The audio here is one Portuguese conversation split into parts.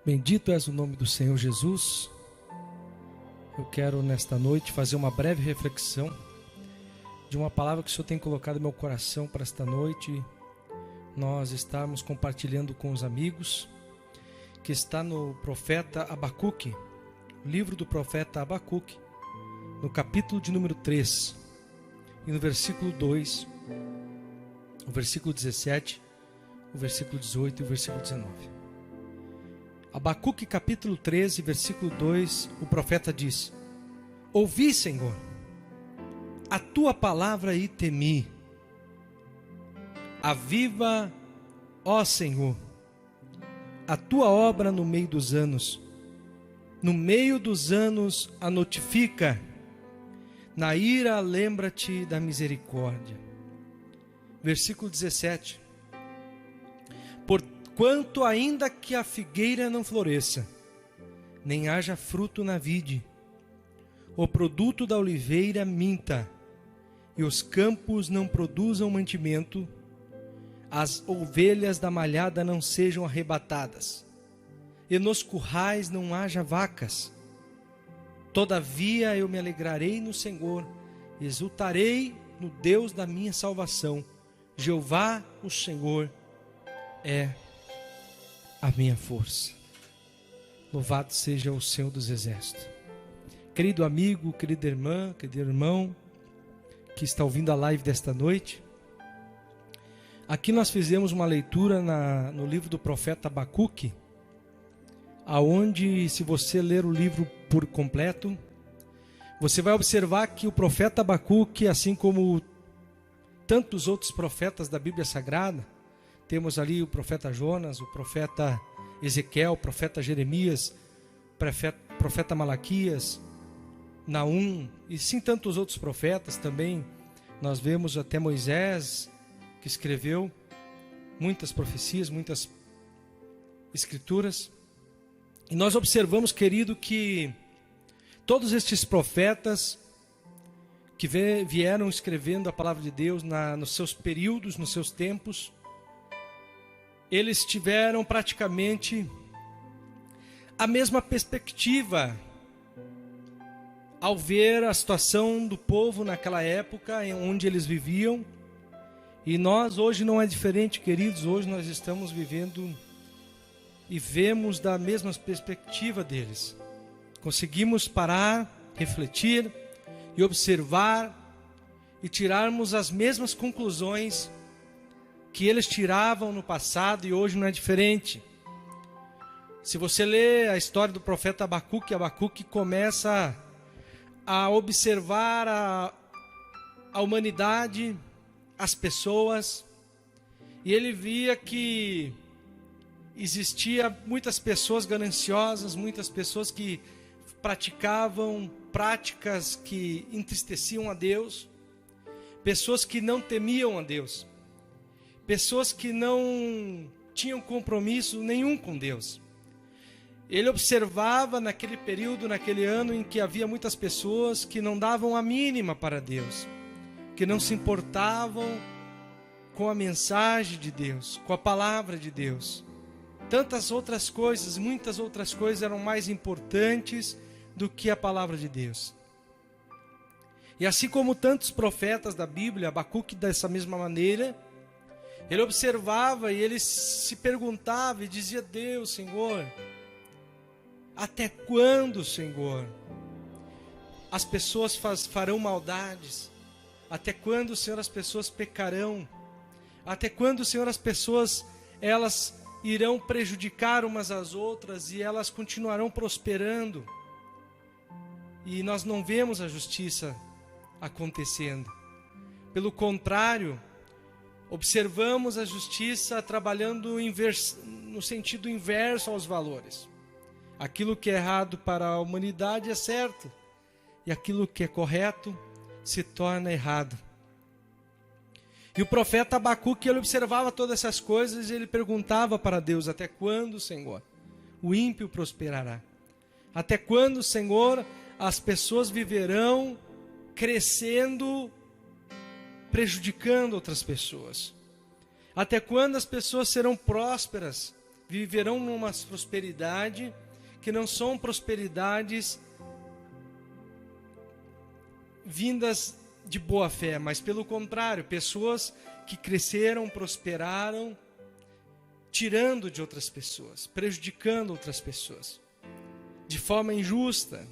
Bendito és o nome do Senhor Jesus. Eu quero nesta noite fazer uma breve reflexão de uma palavra que o Senhor tem colocado no meu coração para esta noite. Nós estamos compartilhando com os amigos, que está no profeta Abacuque, livro do profeta Abacuque, no capítulo de número 3, e no versículo 2, o versículo 17, o versículo 18 e o versículo 19. Abacuque capítulo 13, versículo 2, o profeta diz: Ouvi, Senhor, a tua palavra e temi. Aviva, ó Senhor, a tua obra no meio dos anos. No meio dos anos a notifica. Na ira lembra-te da misericórdia. Versículo 17. Porquanto ainda que a figueira não floresça, nem haja fruto na vide, o produto da oliveira minta, e os campos não produzam mantimento, as ovelhas da malhada não sejam arrebatadas, e nos currais não haja vacas. Todavia eu me alegrarei no Senhor, exultarei no Deus da minha salvação. Jeová, o Senhor, é a minha força. Louvado seja o Senhor dos Exércitos. Querido amigo, querida irmã, querido irmão, que está ouvindo a live desta noite, aqui nós fizemos uma leitura no livro do profeta Abacuque, aonde, se você ler o livro por completo, você vai observar que o profeta Abacuque, assim como tantos outros profetas da Bíblia Sagrada, temos ali o profeta Jonas, o profeta Ezequiel, o profeta Jeremias, profeta Malaquias, Naum, e sim tantos outros profetas também. Nós vemos até Moisés, que escreveu muitas profecias, muitas escrituras. E nós observamos, querido, que todos estes profetas que vieram escrevendo a palavra de Deus nos seus períodos, nos seus tempos, eles tiveram praticamente a mesma perspectiva ao ver a situação do povo naquela época onde eles viviam. E nós hoje não é diferente, queridos. Hoje nós estamos vivendo e vemos da mesma perspectiva deles. Conseguimos parar, refletir e observar e tirarmos as mesmas conclusões que eles tiravam no passado, e hoje não é diferente. Se você lê a história do profeta Abacuque, Abacuque começa a observar a humanidade, as pessoas, e ele via que existia muitas pessoas gananciosas, muitas pessoas que praticavam práticas que entristeciam a Deus, pessoas que não temiam a Deus, pessoas que não tinham compromisso nenhum com Deus. Ele observava naquele período, naquele ano, em que havia muitas pessoas que não davam a mínima para Deus, que não se importavam com a mensagem de Deus, com a palavra de Deus. Tantas outras coisas, muitas outras coisas eram mais importantes do que a palavra de Deus. E assim como tantos profetas da Bíblia, Abacuque dessa mesma maneira, ele observava e ele se perguntava e dizia: Deus, Senhor, até quando, Senhor, as pessoas farão maldades? Até quando, Senhor, as pessoas pecarão? Até quando, Senhor, as pessoas elas irão prejudicar umas às outras e elas continuarão prosperando? E nós não vemos a justiça acontecendo. Pelo contrário, observamos a justiça trabalhando no sentido inverso aos valores. Aquilo que é errado para a humanidade é certo, e aquilo que é correto se torna errado. E o profeta Abacuque, ele observava todas essas coisas e ele perguntava para Deus: até quando, Senhor, o ímpio prosperará? Até quando, Senhor, as pessoas viverão crescendo, prejudicando outras pessoas? Até quando as pessoas serão prósperas, viverão numa prosperidade que não são prosperidades vindas de boa fé, mas pelo contrário, pessoas que cresceram, prosperaram, tirando de outras pessoas, prejudicando outras pessoas, de forma injusta.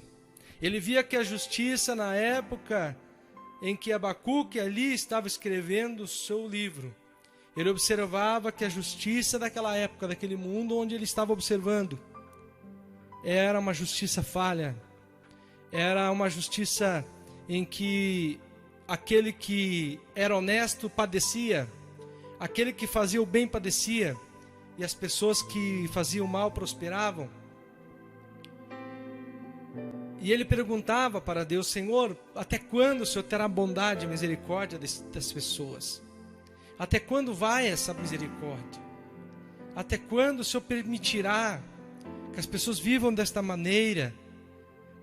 Ele via que a justiça, na época em que Abacuque ali estava escrevendo o seu livro, ele observava que a justiça daquela época, daquele mundo onde ele estava observando, era uma justiça falha, era uma justiça em que aquele que era honesto padecia, aquele que fazia o bem padecia, e as pessoas que faziam o mal prosperavam. E ele perguntava para Deus: Senhor, até quando o Senhor terá bondade e misericórdia das pessoas? Até quando vai essa misericórdia? Até quando o Senhor permitirá que as pessoas vivam desta maneira?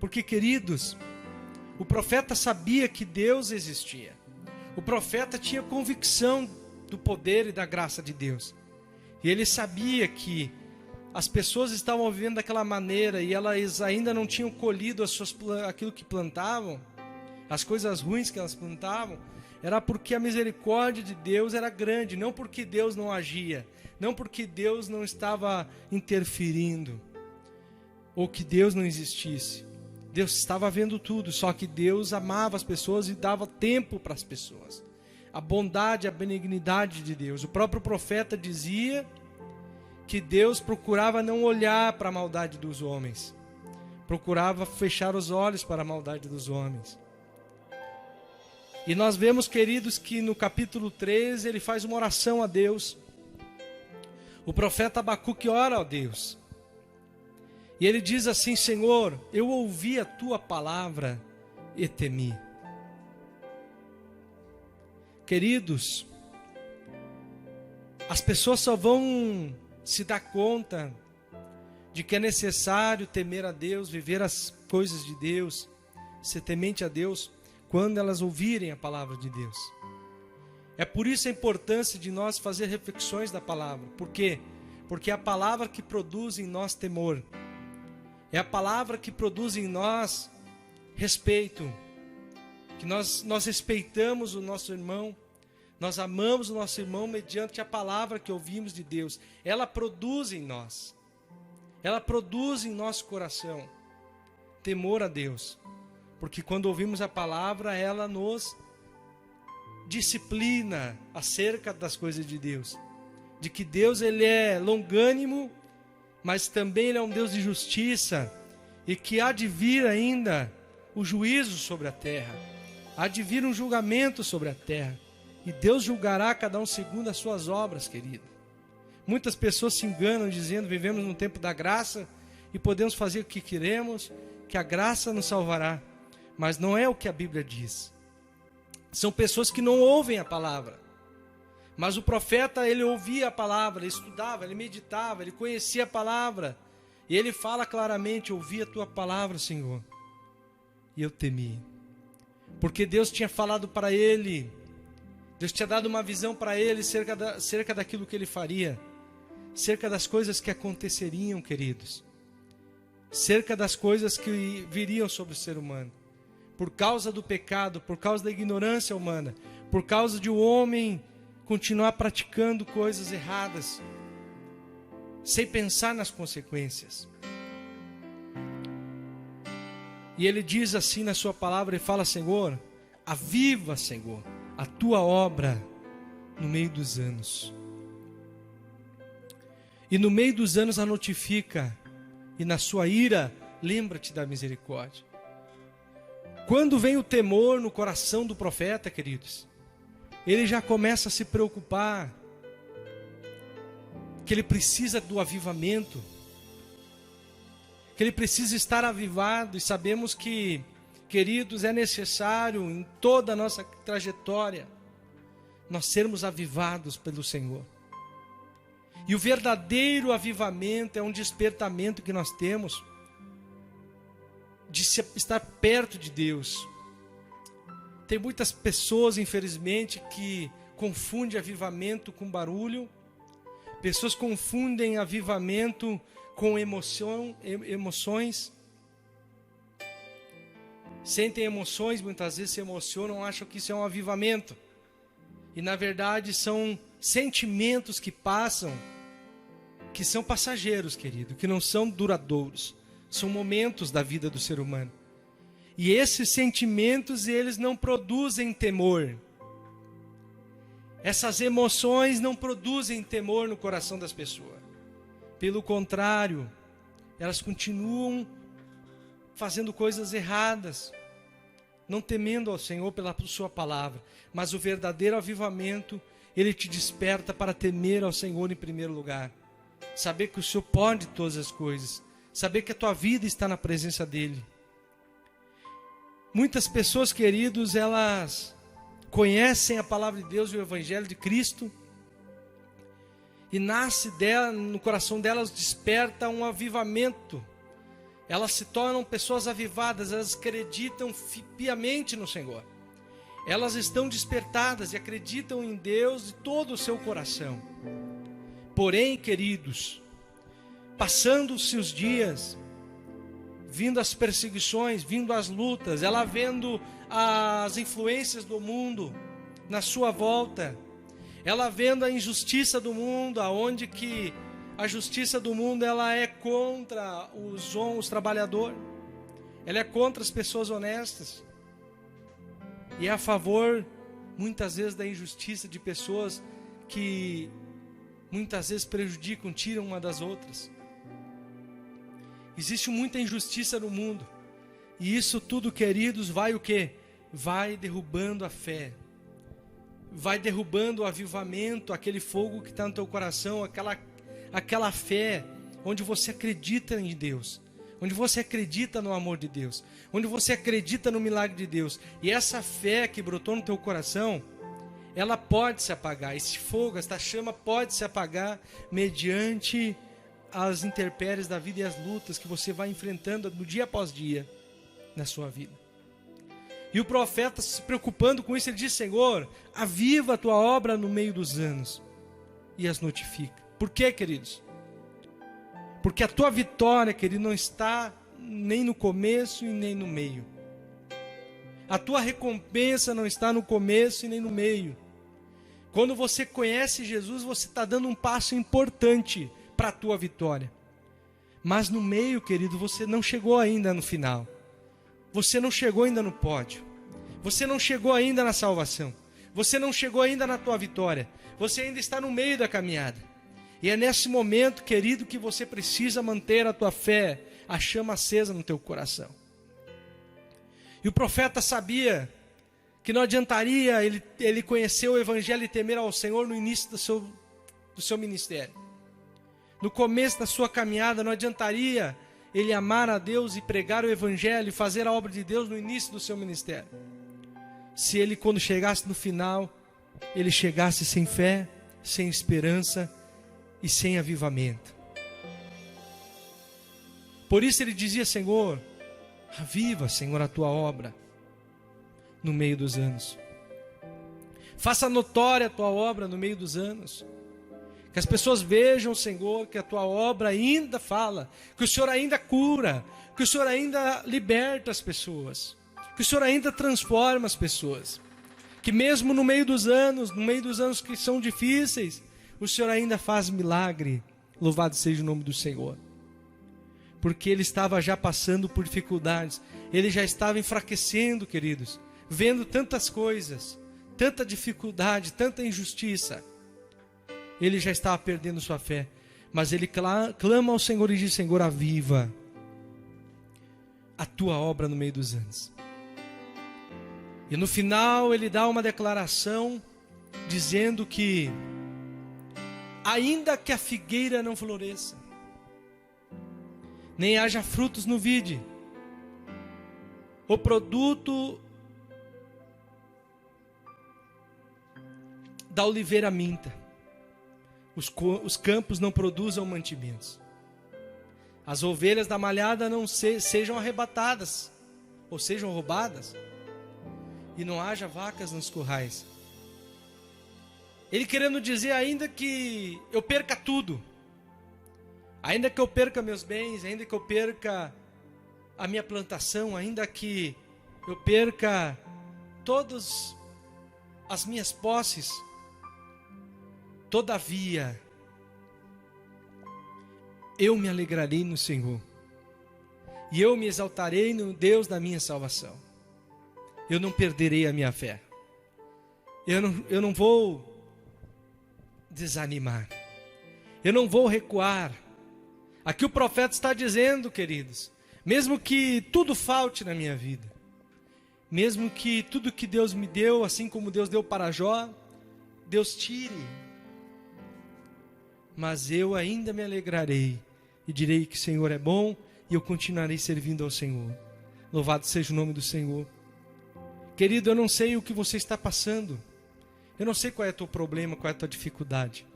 Porque, queridos, o profeta sabia que Deus existia. O profeta tinha convicção do poder e da graça de Deus. E ele sabia que as pessoas estavam vivendo daquela maneira e elas ainda não tinham colhido aquilo que plantavam, as coisas ruins que elas plantavam, era porque a misericórdia de Deus era grande, não porque Deus não agia, não porque Deus não estava interferindo, ou que Deus não existisse. Deus estava vendo tudo, só que Deus amava as pessoas e dava tempo para as pessoas. A bondade, a benignidade de Deus. O próprio profeta dizia que Deus procurava não olhar para a maldade dos homens, procurava fechar os olhos para a maldade dos homens. E nós vemos, queridos, que no capítulo 13 ele faz uma oração a Deus. O profeta Abacuque ora a Deus. E ele diz assim: Senhor, eu ouvi a tua palavra e temi. Queridos, as pessoas só vão se dar conta de que é necessário temer a Deus, viver as coisas de Deus, ser temente a Deus, quando elas ouvirem a palavra de Deus. É por isso a importância de nós fazer reflexões da palavra. Por quê? Porque é a palavra que produz em nós temor. É a palavra que produz em nós respeito. Que nós respeitamos o nosso irmão. Nós amamos o nosso irmão mediante a palavra que ouvimos de Deus. Ela produz em nós. Ela produz em nosso coração temor a Deus. Porque quando ouvimos a palavra, ela nos disciplina acerca das coisas de Deus. De que Deus, ele é longânimo, mas também ele é um Deus de justiça. E que há de vir ainda o juízo sobre a terra. Há de vir um julgamento sobre a terra. E Deus julgará cada um segundo as suas obras, querido. Muitas pessoas se enganam dizendo: vivemos no tempo da graça e podemos fazer o que queremos, que a graça nos salvará. Mas não é o que a Bíblia diz. São pessoas que não ouvem a palavra. Mas o profeta, ele ouvia a palavra, ele estudava, ele meditava, ele conhecia a palavra. E ele fala claramente: ouvi a tua palavra, Senhor, e eu temi. Porque Deus tinha falado para ele, Deus tinha dado uma visão para ele cerca daquilo que ele faria, cerca das coisas que aconteceriam, queridos, cerca das coisas que viriam sobre o ser humano, por causa do pecado, por causa da ignorância humana, por causa de o homem continuar praticando coisas erradas, sem pensar nas consequências. E ele diz assim na sua palavra, ele fala: Senhor, aviva, Senhor, a tua obra no meio dos anos. E no meio dos anos a notifica, e na sua ira, lembra-te da misericórdia. Quando vem o temor no coração do profeta, queridos, ele já começa a se preocupar, que ele precisa do avivamento, que ele precisa estar avivado, e sabemos que, queridos, é necessário em toda a nossa trajetória nós sermos avivados pelo Senhor. E o verdadeiro avivamento é um despertamento que nós temos de estar perto de Deus. Tem muitas pessoas, infelizmente, que confundem avivamento com barulho, Pessoas confundem avivamento com emoções. Sentem emoções, muitas vezes se emocionam, acham que isso é um avivamento. E na verdade são sentimentos que passam, que são passageiros, querido, que não são duradouros. São momentos da vida do ser humano. E esses sentimentos, eles não produzem temor. Essas emoções não produzem temor no coração das pessoas. Pelo contrário, elas continuam fazendo coisas erradas, não temendo ao Senhor pela sua palavra. Mas o verdadeiro avivamento, ele te desperta para temer ao Senhor em primeiro lugar. Saber que o Senhor pode todas as coisas. Saber que a tua vida está na presença dEle. Muitas pessoas, queridos, elas conhecem a palavra de Deus e o Evangelho de Cristo. E nasce dela, no coração delas desperta um avivamento. Elas se tornam pessoas avivadas, elas acreditam piamente no Senhor. Elas estão despertadas e acreditam em Deus de todo o seu coração. Porém, queridos, passando-se os dias, vindo as perseguições, vindo as lutas, ela vendo as influências do mundo na sua volta, ela vendo a injustiça do mundo, aonde que a justiça do mundo ela é contra os trabalhadores, ela é contra as pessoas honestas e é a favor muitas vezes da injustiça de pessoas que muitas vezes prejudicam, tiram uma das outras. Existe muita injustiça no mundo. E isso tudo, queridos, vai o quê? Vai derrubando a fé. Vai derrubando o avivamento, aquele fogo que está no teu coração, aquela fé onde você acredita em Deus. Onde você acredita no amor de Deus. Onde você acredita no milagre de Deus. E essa fé que brotou no teu coração, ela pode se apagar. Esse fogo, esta chama pode se apagar mediante as intempéries da vida e as lutas que você vai enfrentando no dia após dia na sua vida. E o profeta, se preocupando com isso, ele diz: Senhor, aviva a tua obra no meio dos anos e as notifica. Por quê, queridos? Porque a tua vitória, querido, não está nem no começo e nem no meio. A tua recompensa não está no começo e nem no meio. Quando você conhece Jesus, você está dando um passo importante para a tua vitória. Mas no meio, querido, você não chegou ainda no final. Você não chegou ainda no pódio. Você não chegou ainda na salvação. Você não chegou ainda na tua vitória. Você ainda está no meio da caminhada. E é nesse momento, querido, que você precisa manter a tua fé, a chama acesa no teu coração. E o profeta sabia que não adiantaria ele conhecer o Evangelho e temer ao Senhor no início do seu ministério. No começo da sua caminhada, não adiantaria ele amar a Deus e pregar o Evangelho e fazer a obra de Deus no início do seu ministério. Se ele, quando chegasse no final, ele chegasse sem fé, sem esperança e sem avivamento. Por isso ele dizia: Senhor, aviva, Senhor, a tua obra no meio dos anos. Faça notória a tua obra no meio dos anos. Que as pessoas vejam, Senhor, que a tua obra ainda fala, que o Senhor ainda cura, que o Senhor ainda liberta as pessoas, que o Senhor ainda transforma as pessoas. Que mesmo no meio dos anos que são difíceis, o Senhor ainda faz milagre. Louvado seja o nome do Senhor. Porque ele estava já passando por dificuldades, ele já estava enfraquecendo, queridos, vendo tantas coisas, tanta dificuldade, tanta injustiça. Ele já estava perdendo sua fé, mas ele clama ao Senhor e diz: Senhor, aviva a tua obra no meio dos anos. E no final ele dá uma declaração dizendo que ainda que a figueira não floresça, nem haja frutos no vide, o produto da oliveira minta, os campos não produzam mantimentos, as ovelhas da malhada não sejam arrebatadas, ou sejam roubadas, e não haja vacas nos currais. Ele querendo dizer, ainda que eu perca tudo, ainda que eu perca meus bens, ainda que eu perca a minha plantação, ainda que eu perca todas as minhas posses, todavia, eu me alegrarei no Senhor, e eu me exaltarei no Deus da minha salvação. Eu não perderei a minha fé. Eu não vou desanimar. Eu não vou recuar. Aqui o profeta está dizendo, queridos, mesmo que tudo falte na minha vida, mesmo que tudo que Deus me deu, assim como Deus deu para Jó, Deus tire, mas eu ainda me alegrarei e direi que o Senhor é bom, e eu continuarei servindo ao Senhor. Louvado seja o nome do Senhor. Querido, eu não sei o que você está passando, eu não sei qual é o teu problema, qual é a tua dificuldade,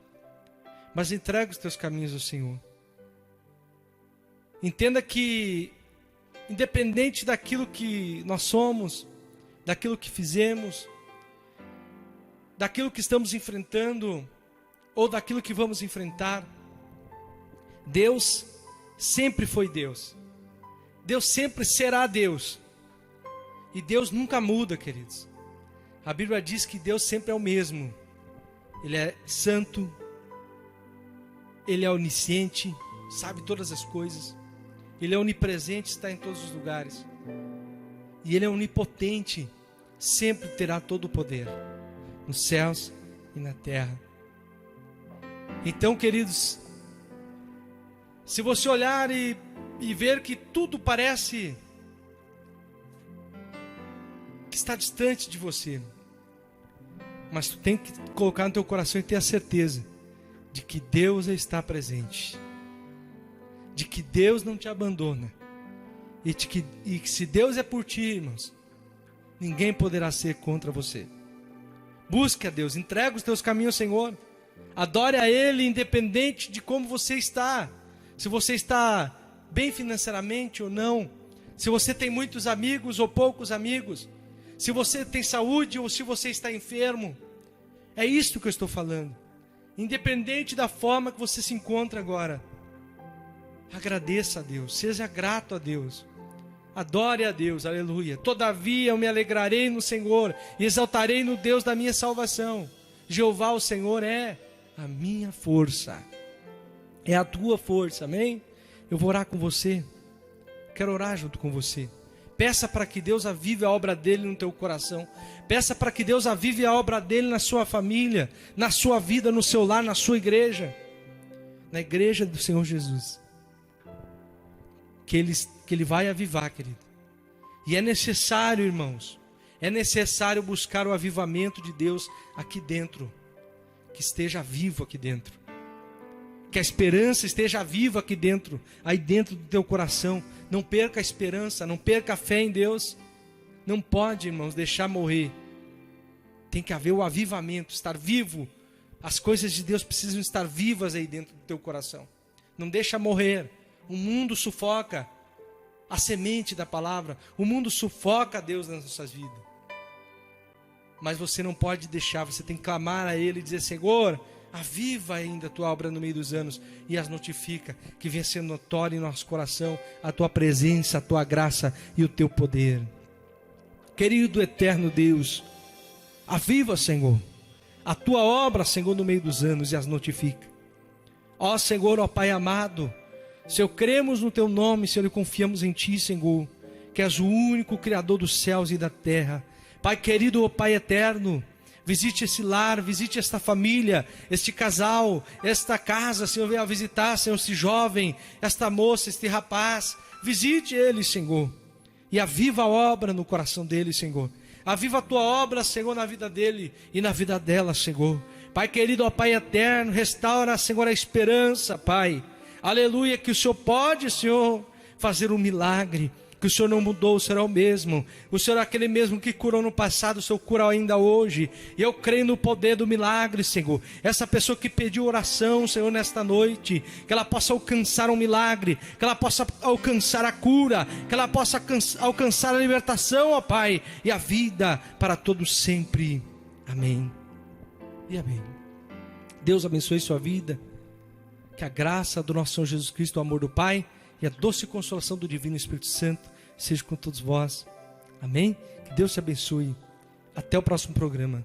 mas entrega os teus caminhos ao Senhor. Entenda que, independente daquilo que nós somos, daquilo que fizemos, daquilo que estamos enfrentando, ou daquilo que vamos enfrentar, Deus sempre foi Deus. Deus sempre será Deus. E Deus nunca muda, queridos. A Bíblia diz que Deus sempre é o mesmo. Ele é santo, Ele é onisciente, sabe todas as coisas. Ele é onipresente, está em todos os lugares. E Ele é onipotente, sempre terá todo o poder, nos céus e na terra. Então, queridos, se você olhar e ver que tudo parece que está distante de você, mas tu tem que colocar no teu coração e ter a certeza de que Deus está presente, de que Deus não te abandona, e que se Deus é por ti, irmãos, ninguém poderá ser contra você. Busque a Deus, entrega os teus caminhos ao Senhor, adore a Ele independente de como você está, se você está bem financeiramente ou não, se você tem muitos amigos ou poucos amigos, se você tem saúde ou se você está enfermo. É isto que eu estou falando. Independente da forma que você se encontra agora, agradeça a Deus, seja grato a Deus, adore a Deus, aleluia. Todavia eu me alegrarei no Senhor e exaltarei no Deus da minha salvação. Jeová, o Senhor, é a minha força, é a tua força, amém? Eu vou orar com você, quero orar junto com você. Peça para que Deus avive a obra dele no teu coração. Peça para que Deus avive a obra dele na sua família, na sua vida, no seu lar, na sua igreja, na igreja do Senhor Jesus. Que ele vai avivar, querido. E é necessário, irmãos, é necessário buscar o avivamento de Deus aqui dentro. Que esteja vivo aqui dentro. Que a esperança esteja viva aqui dentro, aí dentro do teu coração. Não perca a esperança, não perca a fé em Deus. Não pode, irmãos, deixar morrer. Tem que haver o avivamento, estar vivo. As coisas de Deus precisam estar vivas aí dentro do teu coração. Não deixa morrer. O mundo sufoca a semente da palavra. O mundo sufoca a Deus nas nossas vidas. Mas você não pode deixar, você tem que clamar a Ele e dizer: Senhor, aviva ainda a tua obra no meio dos anos e as notifica, que venha sendo notório em nosso coração a tua presença, a tua graça e o teu poder. Querido eterno Deus, aviva, Senhor, a tua obra, Senhor, no meio dos anos e as notifica. Ó Senhor, ó Pai amado, Senhor, cremos no teu nome, Senhor, e confiamos em ti, Senhor, que és o único Criador dos céus e da terra. Pai querido, ó Pai eterno, visite esse lar, visite esta família, este casal, esta casa, Senhor, venha visitar, Senhor, esse jovem, esta moça, este rapaz, visite ele, Senhor, e aviva a obra no coração dele, Senhor, aviva a tua obra, Senhor, na vida dele e na vida dela, Senhor. Pai querido, ó Pai eterno, restaura, Senhor, a esperança, Pai, aleluia, que o Senhor pode, Senhor, fazer um milagre, que o Senhor não mudou, o Senhor é o mesmo. O Senhor é aquele mesmo que curou no passado, o Senhor cura ainda hoje. E eu creio no poder do milagre, Senhor. Essa pessoa que pediu oração, Senhor, nesta noite, que ela possa alcançar um milagre, que ela possa alcançar a cura, que ela possa alcançar a libertação, ó Pai, e a vida para todos sempre. Amém e amém. Deus abençoe sua vida. Que a graça do nosso Senhor Jesus Cristo, o amor do Pai e a doce consolação do Divino Espírito Santo seja com todos vós. Amém? Que Deus te abençoe. Até o próximo programa.